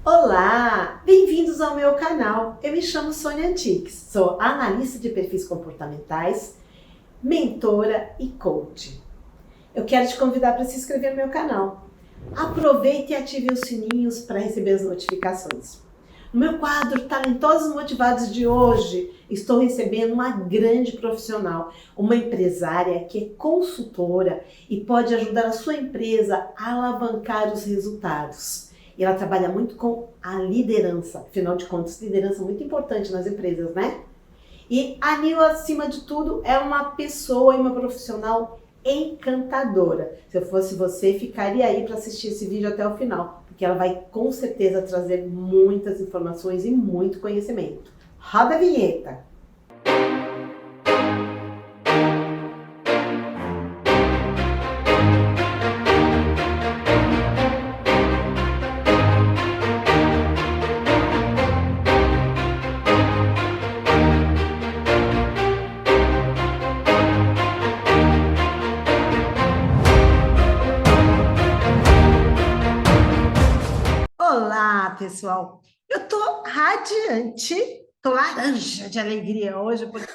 Olá, bem-vindos ao meu canal. Eu me chamo Sônia Antiques, sou analista de perfis comportamentais, mentora e coach. Eu quero te convidar para se inscrever no meu canal. Aproveite e ative os sininhos para receber as notificações. No meu quadro Talentosos Motivados de hoje, estou recebendo uma grande profissional, uma empresária que é consultora e pode ajudar a sua empresa a alavancar os resultados. E ela trabalha muito com a liderança, afinal de contas, liderança é muito importante nas empresas, né? E a Nil, acima de tudo, é uma pessoa e uma profissional encantadora. Se eu fosse você, ficaria aí para assistir esse vídeo até o final, porque ela vai com certeza trazer muitas informações e muito conhecimento. Roda a vinheta! Olá, pessoal! Eu tô radiante, tô laranja de alegria hoje, porque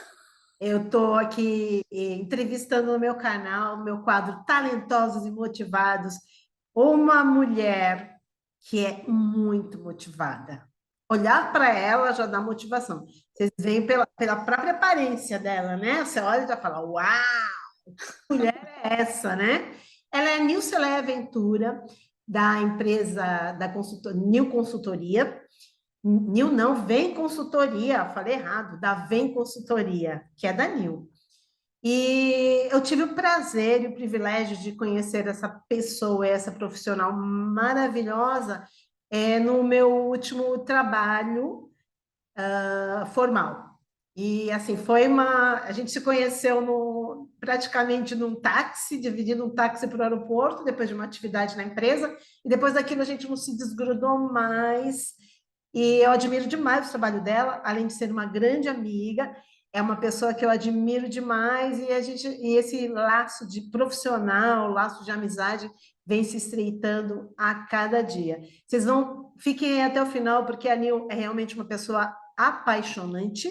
eu tô aqui entrevistando no meu canal, no meu quadro Talentosos e Motivados, uma mulher que é muito motivada. Olhar para ela já dá motivação. Vocês veem pela própria aparência dela, né? Você olha e já fala, uau, mulher é essa, né? Ela é a Nilce Ventura, da empresa da consultor, Nil Consultoria. Nil não, Vem Consultoria, falei errado, da Vem Consultoria, que é da Nil. E eu tive o prazer e o privilégio de conhecer essa pessoa, essa profissional maravilhosa, no meu último trabalho formal. E assim, a gente se conheceu praticamente num táxi, dividindo um táxi para o aeroporto, depois de uma atividade na empresa, e depois daquilo a gente não se desgrudou mais. E eu admiro demais o trabalho dela, além de ser uma grande amiga, é uma pessoa que eu admiro demais e esse laço de profissional, laço de amizade vem se estreitando a cada dia. Vocês vão, fiquem aí até o final, porque a Nil é realmente uma pessoa apaixonante,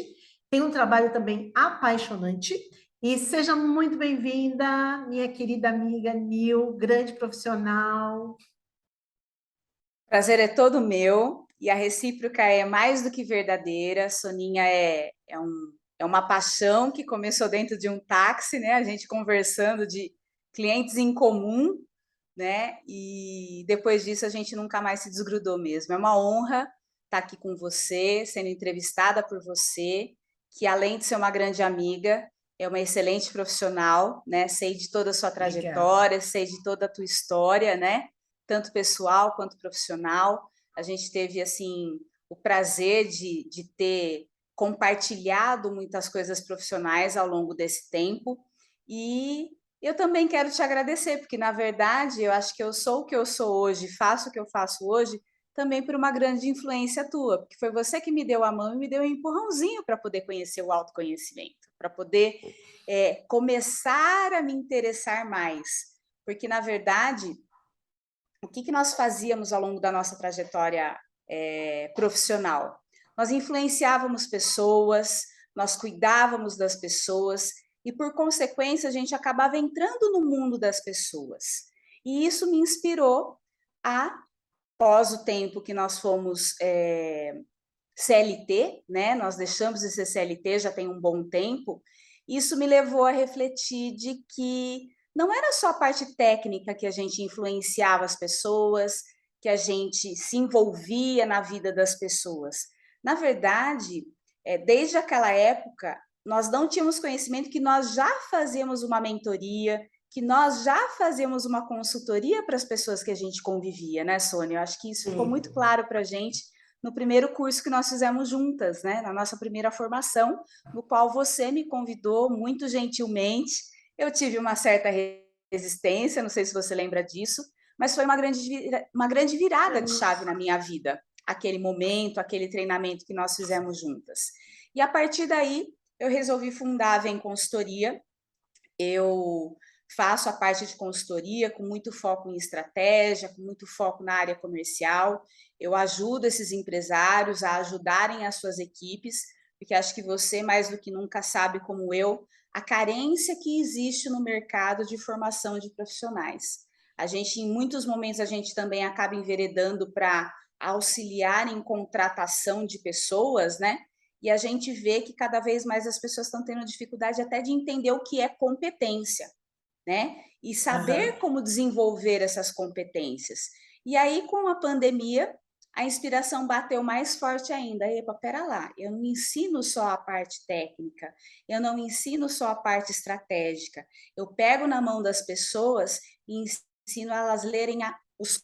tem um trabalho também apaixonante, e seja muito bem-vinda, minha querida amiga Nil, grande profissional. Prazer é todo meu e a recíproca é mais do que verdadeira. Soninha é uma paixão que começou dentro de um táxi, né? A gente conversando de clientes em comum, né? E depois disso a gente nunca mais se desgrudou mesmo. É uma honra estar aqui com você, sendo entrevistada por você, que além de ser uma grande amiga, é uma excelente profissional, né? Sei de toda a sua Obrigada. trajetória, sei de toda a tua história, né? Tanto pessoal quanto profissional. A gente teve, assim, o prazer de ter compartilhado muitas coisas profissionais ao longo desse tempo. E eu também quero te agradecer, porque, na verdade, eu acho que eu sou o que eu sou hoje, faço o que eu faço hoje, também por uma grande influência tua, porque foi você que me deu a mão e me deu um empurrãozinho para poder conhecer o autoconhecimento, para poder começar a me interessar mais. Porque, na verdade, o que nós fazíamos ao longo da nossa trajetória profissional? Nós influenciávamos pessoas, nós cuidávamos das pessoas e, por consequência, a gente acabava entrando no mundo das pessoas. E isso me inspirou após o tempo que nós fomos CLT, né? Nós deixamos de ser CLT já tem um bom tempo. Isso me levou a refletir de que não era só a parte técnica que a gente influenciava as pessoas, que a gente se envolvia na vida das pessoas. Na verdade, desde aquela época, nós não tínhamos conhecimento que nós já fazíamos uma mentoria, que nós já fazíamos uma consultoria para as pessoas que a gente convivia, né, Sônia? Eu acho que isso ficou muito Sim. claro para a gente no primeiro curso que nós fizemos juntas, né, na nossa primeira formação, no qual você me convidou muito gentilmente. Eu tive uma certa resistência, não sei se você lembra disso, mas foi uma grande virada de chave na minha vida, aquele momento, aquele treinamento que nós fizemos juntas. E a partir daí, eu resolvi fundar a Vem Consultoria. Eu faço a parte de consultoria com muito foco em estratégia, com muito foco na área comercial. Eu ajudo esses empresários a ajudarem as suas equipes, porque acho que você, mais do que nunca, sabe, como eu, a carência que existe no mercado de formação de profissionais. A gente, em muitos momentos, a gente também acaba enveredando para auxiliar em contratação de pessoas, né? E a gente vê que cada vez mais as pessoas estão tendo dificuldade até de entender o que é competência, né? E Aham. saber como desenvolver essas competências. E aí, com a pandemia, a inspiração bateu mais forte ainda. Epa, pera lá, eu não ensino só a parte técnica, eu não ensino só a parte estratégica. Eu pego na mão das pessoas e ensino elas a lerem os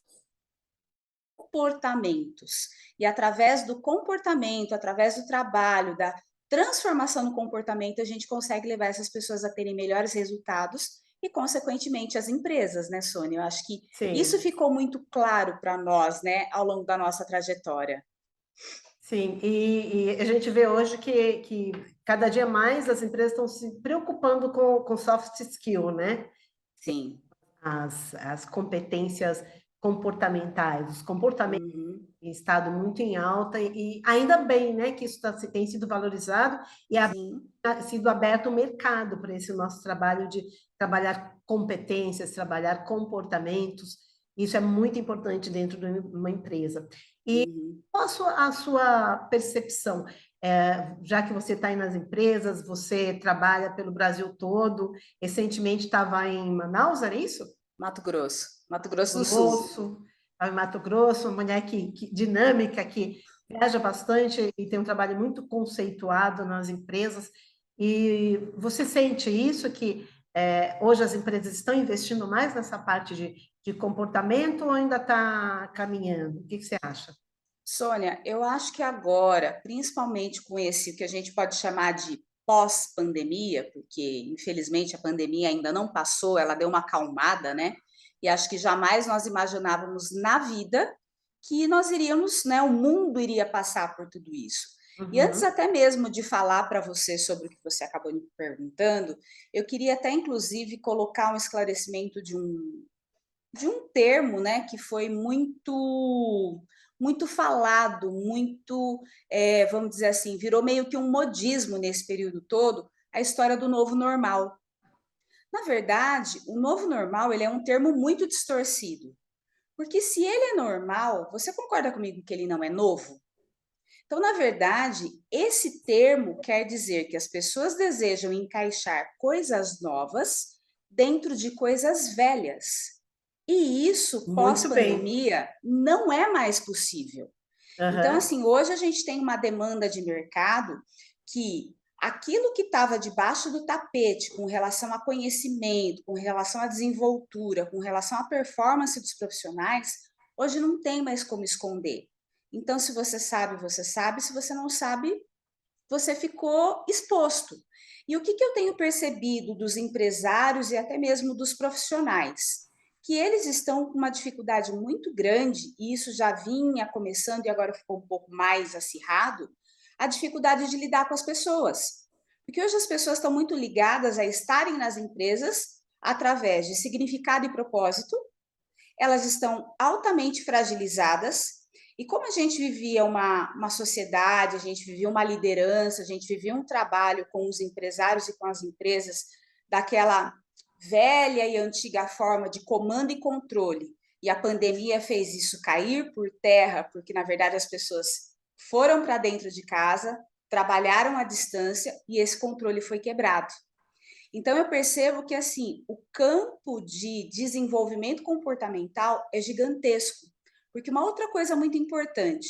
comportamentos. E através do comportamento, através do trabalho, da transformação no comportamento, a gente consegue levar essas pessoas a terem melhores resultados e, consequentemente, as empresas, né, Sônia? Eu acho que isso Sim, ficou muito claro para nós, né, ao longo da nossa trajetória. sim. E a gente vê hoje que cada dia mais as empresas estão se preocupando com soft skill, né? Sim. As competências comportamentais, os comportamentos Uhum. têm estado muito em alta e ainda bem, né, que isso tem sido valorizado e Sim. sido aberto o mercado para esse nosso trabalho de trabalhar competências, trabalhar comportamentos. Isso é muito importante dentro de uma empresa. E Uhum. qual a sua percepção? Já que você está aí nas empresas, você trabalha pelo Brasil todo, recentemente estava em Manaus, era isso? Mato Grosso do Sul. Grosso, estava em Mato Grosso, uma mulher dinâmica, que viaja bastante e tem um trabalho muito conceituado nas empresas. E você sente isso, que hoje as empresas estão investindo mais nessa parte de comportamento ou ainda está caminhando? O que você acha? Sônia, eu acho que agora, principalmente com esse o que a gente pode chamar de pós-pandemia, porque infelizmente a pandemia ainda não passou, ela deu uma acalmada, né? E acho que jamais nós imaginávamos na vida que nós iríamos, né? O mundo iria passar por tudo isso. E antes Uhum, até mesmo de falar para você sobre o que você acabou me perguntando, eu queria até inclusive colocar um esclarecimento de um termo, né, que foi muito falado, muito, vamos dizer assim, virou meio que um modismo nesse período todo, a história do novo normal. Na verdade, o novo normal ele é um termo muito distorcido, porque se ele é normal, você concorda comigo que ele não é novo? Então, na verdade, esse termo quer dizer que as pessoas desejam encaixar coisas novas dentro de coisas velhas. E isso, muito bem. pós-pandemia, não é mais possível. Então, Aham. assim, hoje a gente tem uma demanda de mercado que aquilo que estava debaixo do tapete com relação a conhecimento, com relação à desenvoltura, com relação à performance dos profissionais, hoje não tem mais como esconder. Então, se você sabe, você sabe, se você não sabe, você ficou exposto. E o que, que eu tenho percebido dos empresários e até mesmo dos profissionais? Que eles estão com uma dificuldade muito grande, e isso já vinha começando e agora ficou um pouco mais acirrado, a dificuldade de lidar com as pessoas. Porque hoje as pessoas estão muito ligadas a estarem nas empresas através de significado e propósito, elas estão altamente fragilizadas. E como a gente vivia uma sociedade, a gente vivia uma liderança, a gente vivia um trabalho com os empresários e com as empresas daquela velha e antiga forma de comando e controle, e a pandemia fez isso cair por terra, porque na verdade as pessoas foram para dentro de casa, trabalharam à distância e esse controle foi quebrado. Então eu percebo que assim, o campo de desenvolvimento comportamental é gigantesco. Porque uma outra coisa muito importante,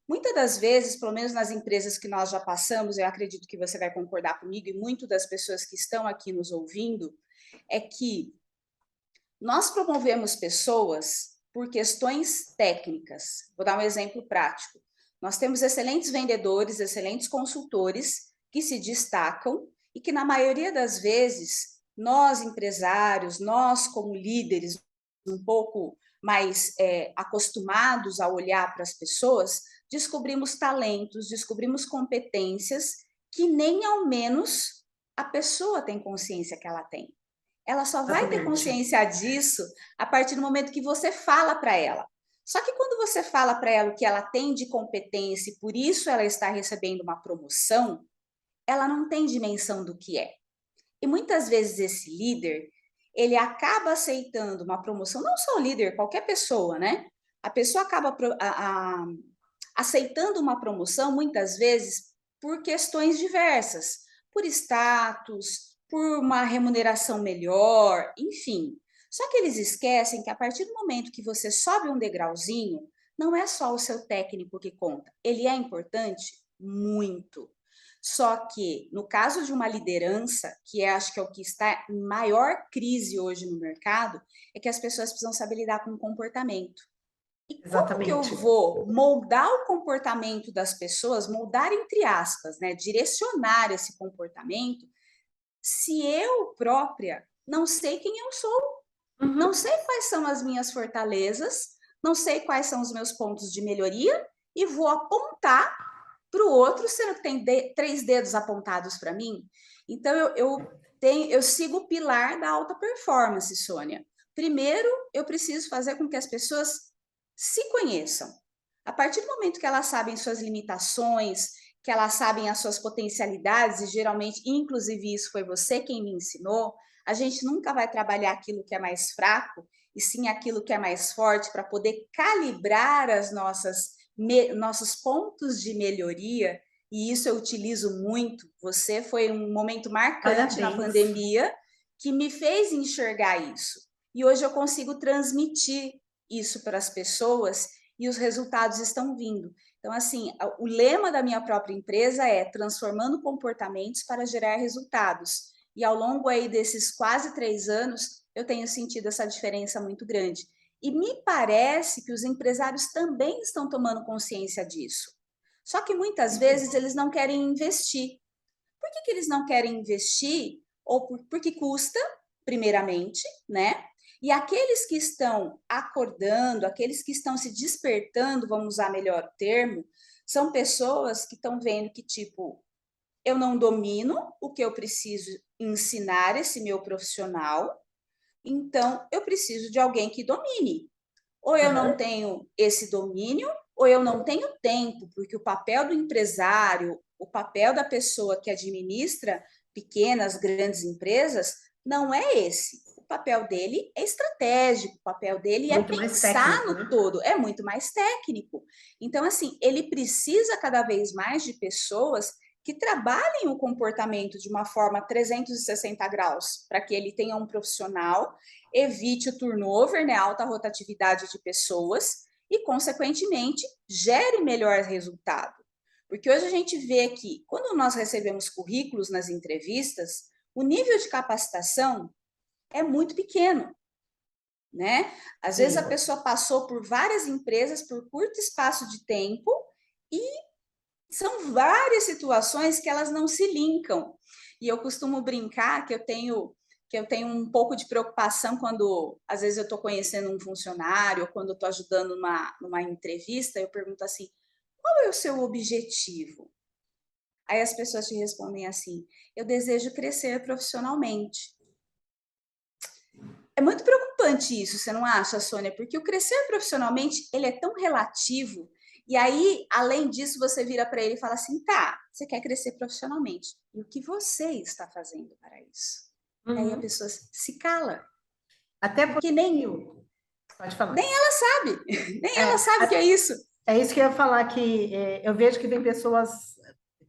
muitas das vezes, pelo menos nas empresas que nós já passamos, eu acredito que você vai concordar comigo e muito das pessoas que estão aqui nos ouvindo, é que nós promovemos pessoas por questões técnicas. Vou dar um exemplo prático. Nós temos excelentes vendedores, excelentes consultores que se destacam e que, na maioria das vezes, nós empresários, nós como líderes, um pouco mais acostumados a olhar para as pessoas, descobrimos talentos, descobrimos competências que nem ao menos a pessoa tem consciência que ela tem. ela só vai ter Exatamente. consciência disso a partir do momento que você fala para ela. Só que quando você fala para ela o que ela tem de competência e por isso ela está recebendo uma promoção, ela não tem dimensão do que é. E muitas vezes esse líder, ele acaba aceitando uma promoção, não só o líder, qualquer pessoa, né? A pessoa acaba aceitando uma promoção, muitas vezes, por questões diversas, por status, por uma remuneração melhor, enfim. Só que eles esquecem que a partir do momento que você sobe um degrauzinho, não é só o seu técnico que conta. Ele é importante? Muito. Só que, no caso de uma liderança, que acho que é o que está em maior crise hoje no mercado, é que as pessoas precisam saber lidar com o comportamento. E como que eu Exatamente. vou moldar o comportamento das pessoas, moldar entre aspas, né, direcionar esse comportamento, se eu própria não sei quem eu sou, não sei quais são as minhas fortalezas, não sei quais são os meus pontos de melhoria e vou apontar para o outro, sendo que tem 3 dedos apontados para mim. Então, eu sigo o pilar da alta performance, Sônia. Primeiro, eu preciso fazer com que as pessoas se conheçam. A partir do momento que elas sabem suas limitações, que elas sabem as suas potencialidades, e geralmente, inclusive isso foi você quem me ensinou, a gente nunca vai trabalhar aquilo que é mais fraco, e sim aquilo que é mais forte, para poder calibrar as nossos pontos de melhoria, e isso eu utilizo muito. Você foi um momento marcante na Parabéns. pandemia que me fez enxergar isso. E hoje eu consigo transmitir isso para as pessoas e os resultados estão vindo. Então, assim, o lema da minha própria empresa é transformando comportamentos para gerar resultados. E ao longo aí desses quase 3 anos, eu tenho sentido essa diferença muito grande. E me parece que os empresários também estão tomando consciência disso. Só que muitas vezes eles não querem investir. Por que eles não querem investir? Ou porque custa, primeiramente, né? E aqueles que estão acordando, aqueles que estão se despertando, vamos usar melhor o termo, são pessoas que estão vendo que, tipo, eu não domino o que eu preciso ensinar esse meu profissional, então eu preciso de alguém que domine. Ou eu não tenho esse domínio, ou eu não tenho tempo, porque o papel do empresário, o papel da pessoa que administra pequenas, grandes empresas, não é esse. O papel dele é estratégico, o papel dele é Muito mais pensar técnico, no né? todo, é muito mais técnico. Então, assim, ele precisa cada vez mais de pessoas que trabalhem o comportamento de uma forma 360 graus, para que ele tenha um profissional, evite o turnover, né, alta rotatividade de pessoas e, consequentemente, gere melhor resultado. Porque hoje a gente vê que, quando nós recebemos currículos nas entrevistas, o nível de capacitação é muito pequeno, né? Às vezes a Sim. pessoa passou por várias empresas por curto espaço de tempo e são várias situações que elas não se linkam. E eu costumo brincar que eu tenho um pouco de preocupação quando, às vezes, eu estou conhecendo um funcionário, ou quando eu estou ajudando numa entrevista, eu pergunto assim, qual é o seu objetivo? Aí as pessoas te respondem assim, eu desejo crescer profissionalmente. É muito preocupante isso, você não acha, Sônia? Porque o crescer profissionalmente, ele é tão relativo. E aí, além disso, você vira para ele e fala assim: tá, você quer crescer profissionalmente. E o que você está fazendo para isso? E aí a Uhum. pessoa se cala, Até porque porque, pode falar. nem ela sabe, nem ela É, sabe o que é isso. é isso que eu ia falar, que eu vejo que vem pessoas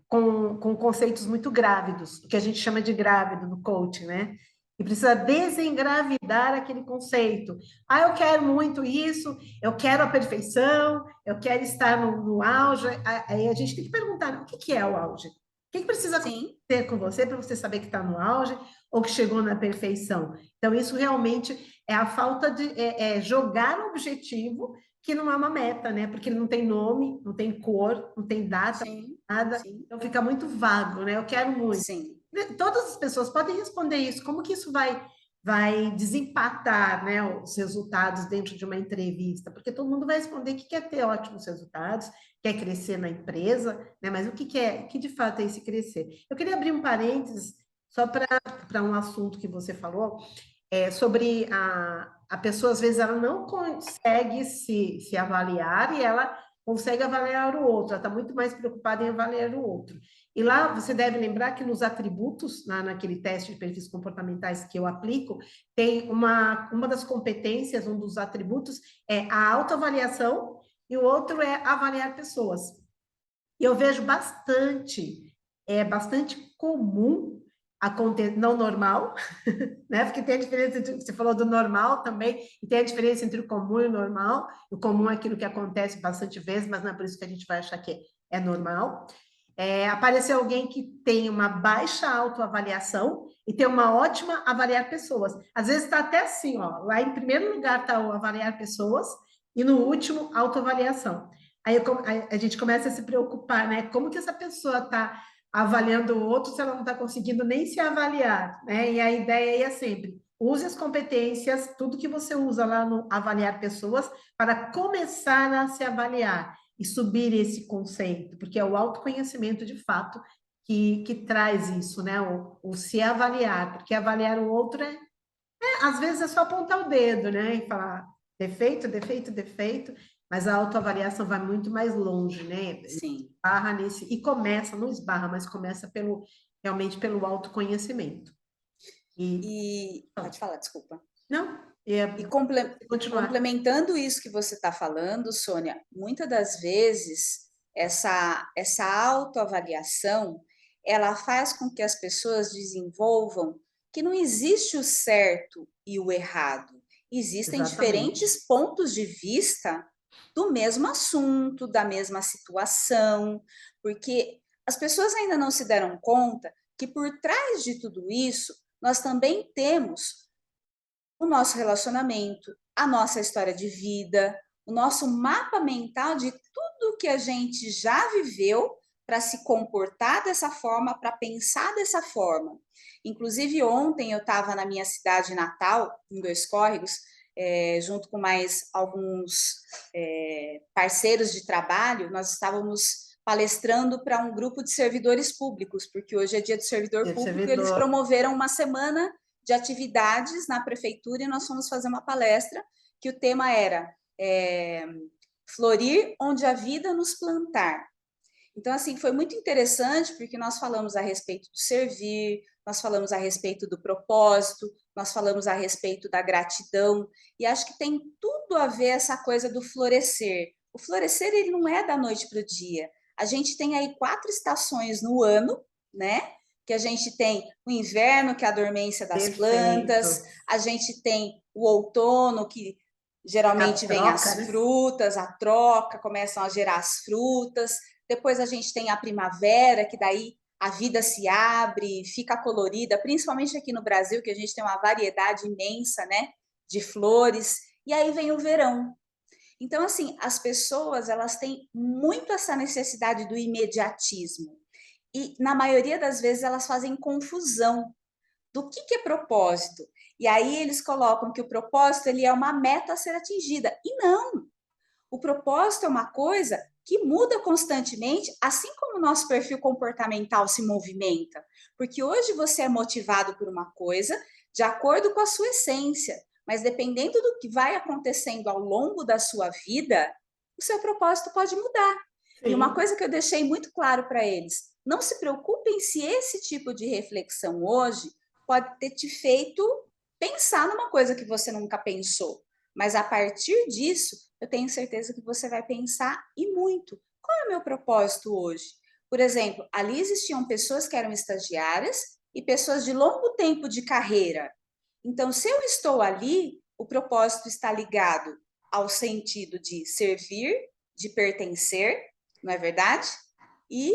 com conceitos muito grávidos, o que a gente chama de grávido no coaching, né? E precisa desengravidar aquele conceito. Ah, eu quero muito isso, eu quero a perfeição, eu quero estar no auge. Aí a gente tem que perguntar, o que que é o auge? O que que precisa Sim, acontecer com você para você saber que está no auge ou que chegou na perfeição? Então, isso realmente é a falta de jogar o objetivo que não é uma meta, né? Porque não tem nome, não tem cor, não tem data, sim, nada. sim, Então fica muito vago, né? Eu quero muito. sim, Todas as pessoas podem responder isso. Como que isso vai desempatar, né, os resultados dentro de uma entrevista? Porque todo mundo vai responder que quer ter ótimos resultados, quer crescer na empresa, né? Mas o que quer, que de fato é esse crescer? Eu queria abrir um parênteses só para um assunto que você falou. sobre a pessoa, às vezes, ela não consegue se avaliar e ela consegue avaliar o outro, ela está muito mais preocupada em avaliar o outro. E lá você deve lembrar que nos atributos, naquele teste de perfis comportamentais que eu aplico, tem uma das competências, um dos atributos é a autoavaliação e o outro é avaliar pessoas. E eu vejo bastante comum acontecer, não normal, né? Porque tem a diferença entre, você falou do normal também, e tem a diferença entre o comum e o normal. O comum é aquilo que acontece bastante vezes, mas não é por isso que a gente vai achar que é normal. Apareceu alguém que tem uma baixa autoavaliação e tem uma ótima avaliar pessoas. Às vezes está até assim, ó, lá em primeiro lugar está o avaliar pessoas e no último, autoavaliação. Aí a gente começa a se preocupar, né? Como que essa pessoa está avaliando o outro se ela não está conseguindo nem se avaliar, né? E a ideia aí é sempre, use as competências, tudo que você usa lá no avaliar pessoas, para começar a se avaliar e subir esse conceito, porque é o autoconhecimento de fato que traz isso, né? O se avaliar, porque avaliar o outro às vezes é só apontar o dedo, né? E falar defeito, defeito, defeito, mas a autoavaliação vai muito mais longe, né? Sim. Esbarra nesse, e começa, não esbarra, mas começa realmente pelo autoconhecimento. E pode falar, desculpa. Não, E continuar. complementando isso que você está falando, Sônia, muitas das vezes essa autoavaliação ela faz com que as pessoas desenvolvam que não existe o certo e o errado. Existem Exatamente. diferentes pontos de vista do mesmo assunto, da mesma situação, porque as pessoas ainda não se deram conta que por trás de tudo isso nós também temos o nosso relacionamento, a nossa história de vida, o nosso mapa mental de tudo que a gente já viveu para se comportar dessa forma, para pensar dessa forma. Inclusive, ontem eu estava na minha cidade natal, em Dois Córregos, junto com mais alguns parceiros de trabalho, nós estávamos palestrando para um grupo de servidores públicos, porque hoje é dia do servidor público, e eles promoveram uma semana de atividades na prefeitura e nós fomos fazer uma palestra que o tema era florir onde a vida nos plantar. Então, assim, foi muito interessante porque nós falamos a respeito do servir, nós falamos a respeito do propósito, nós falamos a respeito da gratidão, e acho que tem tudo a ver essa coisa do florescer. O florescer, ele não é da noite para o dia. A gente tem aí 4 estações no ano, né? Que a gente tem o inverno, que é a dormência das plantas, a gente tem o outono, que geralmente vem as frutas, a troca, começam a gerar as frutas. Depois a gente tem a primavera, que daí a vida se abre, fica colorida, principalmente aqui no Brasil, que a gente tem uma variedade imensa, né, de flores. E aí vem o verão. Então, assim, as pessoas, elas têm muito essa necessidade do imediatismo. E, na maioria das vezes, elas fazem confusão do que é propósito. E aí eles colocam que o propósito ele é uma meta a ser atingida. E não! O propósito é uma coisa que muda constantemente, assim como o nosso perfil comportamental se movimenta. Porque hoje você é motivado por uma coisa de acordo com a sua essência, mas dependendo do que vai acontecendo ao longo da sua vida, o seu propósito pode mudar. Sim. E uma coisa que eu deixei muito claro para eles, não se preocupem se esse tipo de reflexão hoje pode ter te feito pensar numa coisa que você nunca pensou. Mas a partir disso, eu tenho certeza que você vai pensar e muito. Qual é o meu propósito hoje? Por exemplo, ali existiam pessoas que eram estagiárias e pessoas de longo tempo de carreira. Então, se eu estou ali, o propósito está ligado ao sentido de servir, de pertencer, não é verdade? E,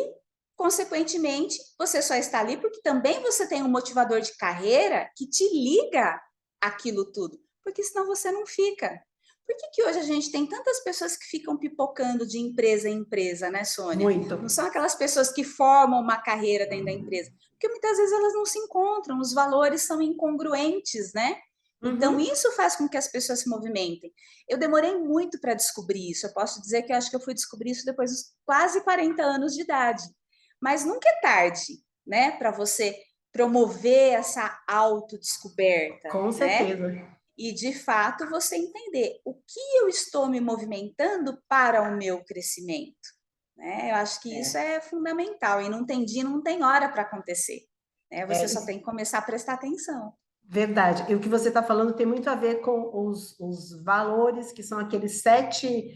consequentemente, você só está ali porque também você tem um motivador de carreira que te liga àquilo tudo, porque senão você não fica. Por que hoje a gente tem tantas pessoas que ficam pipocando de empresa em empresa, né, Sônia? Muito. Não são aquelas pessoas que formam uma carreira dentro da empresa, porque muitas vezes elas não se encontram, os valores são incongruentes, né? Então, isso faz com que as pessoas se movimentem. Eu demorei muito para descobrir isso. Eu posso dizer que eu acho que eu fui descobrir isso depois dos quase 40 anos de idade. Mas nunca é tarde, né, para você promover essa autodescoberta, Com né? certeza. E, de fato, você entender o que eu estou me movimentando para o meu crescimento, né? Eu acho que isso é fundamental, e não tem dia, não tem hora para acontecer, né? Você só Isso, tem que começar a prestar atenção. verdade. E o que você está falando tem muito a ver com os valores, que são aqueles 7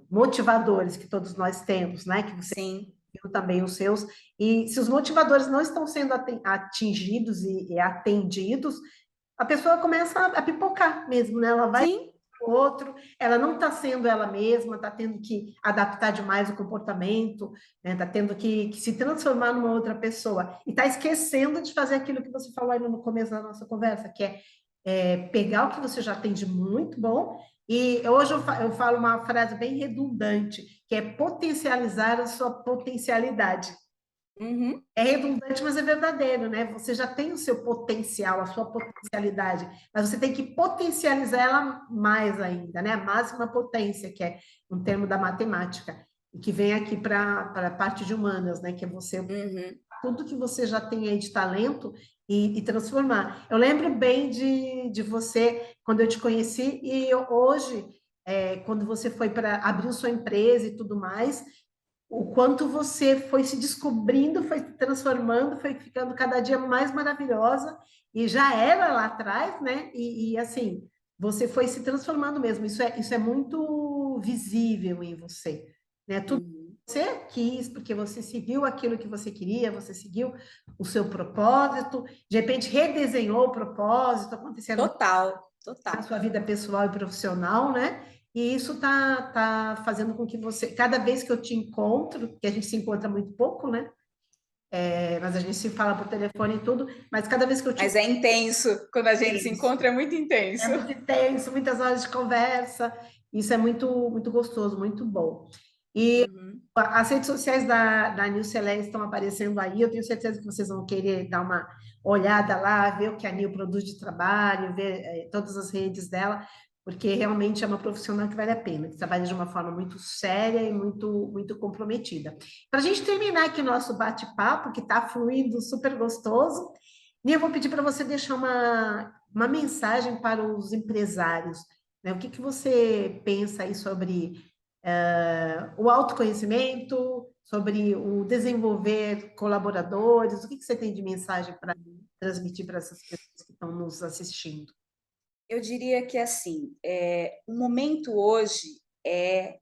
motivadores que todos nós temos, né? Que você Sim, viu também os seus. E se os motivadores não estão sendo atingidos e atendidos, a pessoa começa a pipocar mesmo, né? Ela vai sim, para o outro, ela não está sendo ela mesma, está tendo que adaptar demais o comportamento, né? Está tendo que se transformar numa outra pessoa. E está esquecendo de fazer aquilo que você falou aí no começo da nossa conversa, que é pegar o que você já tem de muito bom. E hoje eu falo uma frase bem redundante, que é potencializar a sua potencialidade. uhum, É redundante, mas é verdadeiro, né? Você já tem o seu potencial, a sua potencialidade, mas você tem que potencializar ela mais ainda, né? A máxima potência, que é um termo da matemática, e que vem aqui para a parte de humanas, né? Que é você, uhum. tudo que você já tem aí de talento e transformar. Eu lembro bem de você quando eu te conheci, e hoje, quando você foi para abrir sua empresa e tudo mais, o quanto você foi se descobrindo, foi se transformando, foi ficando cada dia mais maravilhosa, e já era lá atrás, né? Assim, você foi se transformando mesmo. Isso é muito visível em você, né? Tudo Uhum. que você quis, porque você seguiu aquilo que você queria, você seguiu o seu propósito, de repente redesenhou o propósito, acontecendo Total, na total. sua vida pessoal e profissional, né? E isso tá fazendo com que você, cada vez que eu te encontro, que a gente se encontra muito pouco, né? Mas a gente se fala por telefone e tudo, mas cada vez que eu te Mas é intenso, quando a gente se penso, encontra é muito é intenso. muito intenso, muitas horas de conversa, isso é muito, muito gostoso, muito bom. E Uhum. as redes sociais da Nil Celeste estão aparecendo aí, eu tenho certeza que vocês vão querer dar uma olhada lá, ver o que a Nil produz de trabalho, ver todas as redes dela, porque realmente é uma profissional que vale a pena, que trabalha de uma forma muito séria e muito, muito comprometida. Para a gente terminar aqui o nosso bate-papo, que está fluindo super gostoso, Nil, eu vou pedir para você deixar uma mensagem para os empresários, né? O que que você pensa aí sobre o autoconhecimento, sobre o desenvolver colaboradores? O que que você tem de mensagem para transmitir para essas pessoas que estão nos assistindo? Eu diria que assim, o momento hoje é,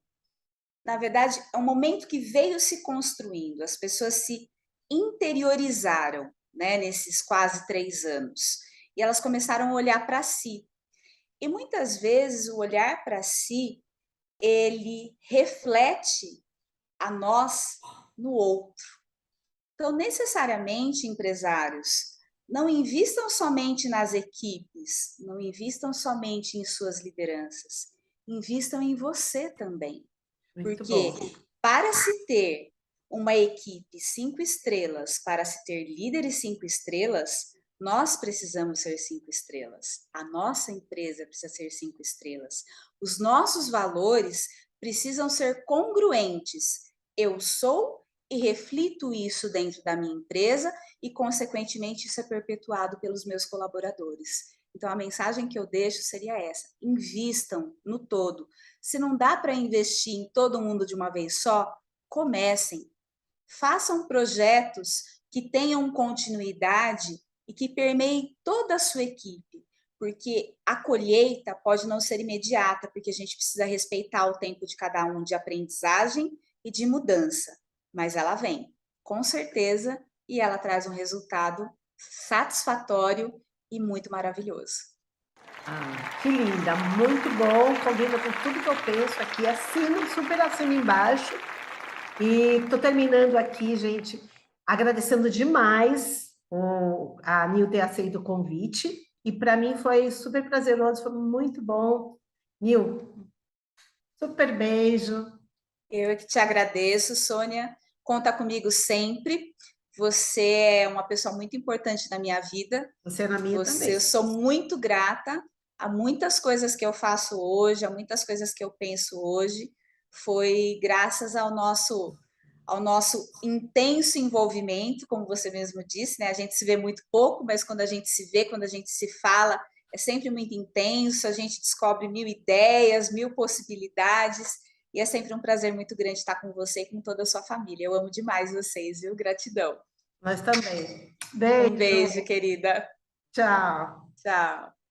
na verdade, é um momento que veio se construindo. As pessoas se interiorizaram, né, nesses quase 3 anos, e elas começaram a olhar para si. E muitas vezes o olhar para si ele reflete a nós no outro. Então, necessariamente, empresários, não invistam somente nas equipes, não invistam somente em suas lideranças, invistam em você também. Muito bom. Porque para se ter uma equipe 5 estrelas, para se ter líderes 5 estrelas, nós precisamos ser 5 estrelas. A nossa empresa precisa ser 5 estrelas. Os nossos valores precisam ser congruentes. Eu sou e reflito isso dentro da minha empresa e, consequentemente, isso é perpetuado pelos meus colaboradores. Então, a mensagem que eu deixo seria essa: invistam no todo. Se não dá para investir em todo mundo de uma vez só, comecem. Façam projetos que tenham continuidade e que permeiem toda a sua equipe, porque a colheita pode não ser imediata, porque a gente precisa respeitar o tempo de cada um de aprendizagem e de mudança, mas ela vem, com certeza, e ela traz um resultado satisfatório e muito maravilhoso. Ah, que linda, muito bom, combina com tudo que eu penso aqui, assino, super assino embaixo. E estou terminando aqui, gente, agradecendo demais a Nil ter aceito o convite. E para mim foi super prazeroso, foi muito bom. Nil, super beijo. Eu é que te agradeço, Sônia. Conta comigo sempre. Você é uma pessoa muito importante na minha vida. Você é na minha Eu também. sou muito grata a muitas coisas que eu faço hoje, a muitas coisas que eu penso hoje. Foi graças ao nosso ao nosso intenso envolvimento, como você mesmo disse, né? A gente se vê muito pouco, mas quando a gente se vê, quando a gente se fala, é sempre muito intenso, a gente descobre mil ideias, mil possibilidades, e é sempre um prazer muito grande estar com você e com toda a sua família. Eu amo demais vocês, viu? Gratidão. Nós também. Um Beijo, beijo, querida. tchau. Tchau.